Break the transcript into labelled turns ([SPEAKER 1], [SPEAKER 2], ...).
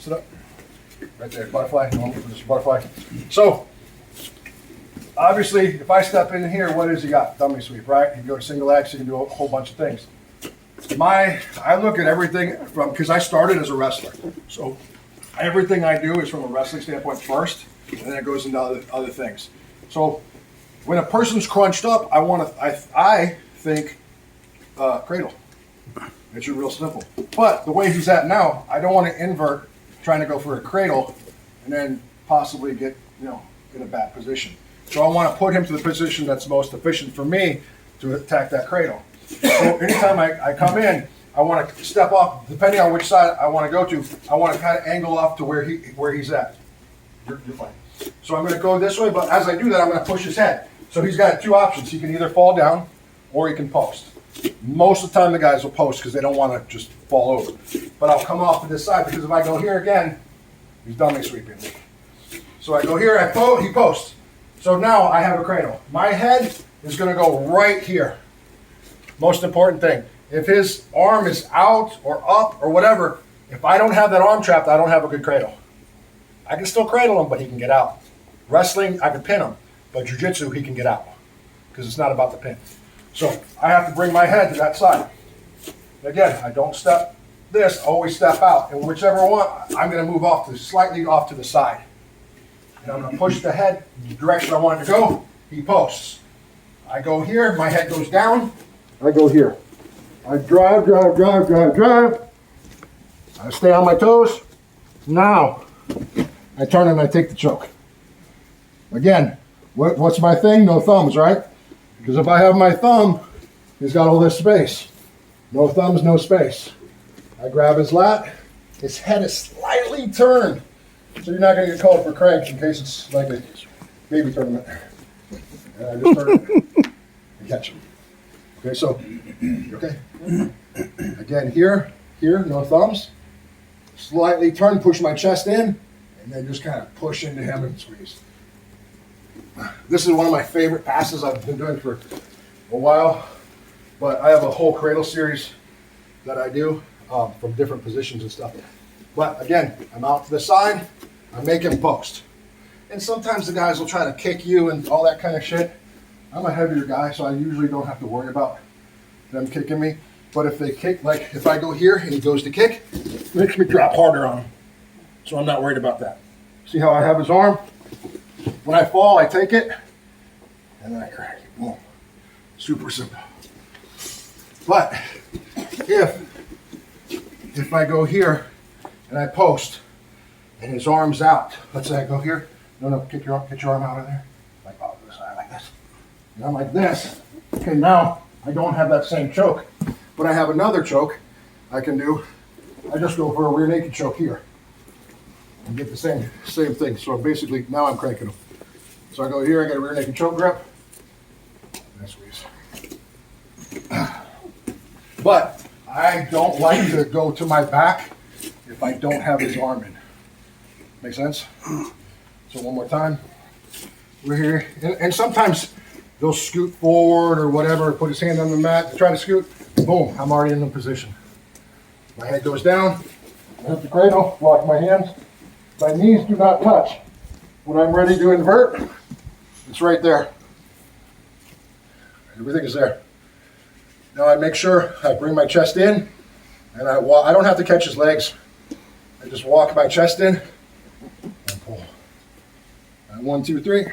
[SPEAKER 1] Sit up. Right there, butterfly. Normal position, butterfly. So, obviously, if I step in here, what has he got? Dummy sweep, right? You can go to single X, you can do a whole bunch of things. I look at everything from, because I started as a wrestler. So, everything I do is from a wrestling standpoint first, and then it goes into other things. So, when a person's crunched up, I think cradle. It's real simple. But the way he's at now, I don't want to invert trying to go for a cradle and then possibly get in a bad position. So I want to put him to the position that's most efficient for me to attack that cradle. So anytime I come in, I want to step off, depending on which side I want to go to, I want to kind of angle off to where he's at. You're fine. So I'm going to go this way, but as I do that, I'm going to push his head. So he's got two options. He can either fall down or he can post. Most of the time the guys will post because they don't want to just fall over. But I'll come off to this side because if I go here again, he's dummy sweeping me. So I go here, he posts. So now I have a cradle. My head is going to go right here. Most important thing. If his arm is out or up or whatever, if I don't have that arm trapped, I don't have a good cradle. I can still cradle him, but he can get out. Wrestling, I can pin him. But jiu-jitsu, he can get out because it's not about the pin. So I have to bring my head to that side. Again, I don't step this, always step out. And whichever one, I'm going to move slightly off to the side. And I'm going to push the head the direction I want it to go. He posts. I go here, my head goes down. I go here. I drive. I stay on my toes. Now, I turn and I take the choke. Again, what's my thing? No thumbs, right? Because if I have my thumb, he's got all this space. No thumbs, no space. I grab his lat. His head is slightly turned. So you're not going to get called for cranks in case it's like a baby tournament. And I just turn it and catch him. Okay, so, okay. Again, here, no thumbs. Slightly turn, push my chest in, and then just kind of push into him and squeeze. This is one of my favorite passes I've been doing for a while, but I have a whole cradle series that I do from different positions and stuff. But again, I'm out to the side, I make him post. And sometimes the guys will try to kick you and all that kind of shit. I'm a heavier guy, so I usually don't have to worry about them kicking me. But if they kick, like if I go here and he goes to kick, it makes me drop harder on him. So I'm not worried about that. See how I have his arm? When I fall, I take it, and then I crack it. Boom. Super simple. But if I go here and I post, and his arm's out, let's say I go here, no, get your arm out of there, like off to the side like this. And I'm like this. Okay, now I don't have that same choke, but I have another choke I can do. I just go for a rear naked choke here. And get the same thing. So basically, now I'm cranking them. So I go here, I get a rear naked choke grip, and I squeeze. But I don't like to go to my back if I don't have his arm in. Make sense? So one more time. We're here, and sometimes they'll scoot forward or whatever, put his hand on the mat, try to scoot. Boom! I'm already in the position. My head goes down. I hit the cradle, lock my hands. My knees do not touch. When I'm ready to invert, it's right there. Everything is there. Now I make sure I bring my chest in, and I don't have to catch his legs. I just walk my chest in and pull. And 1, 2, 3.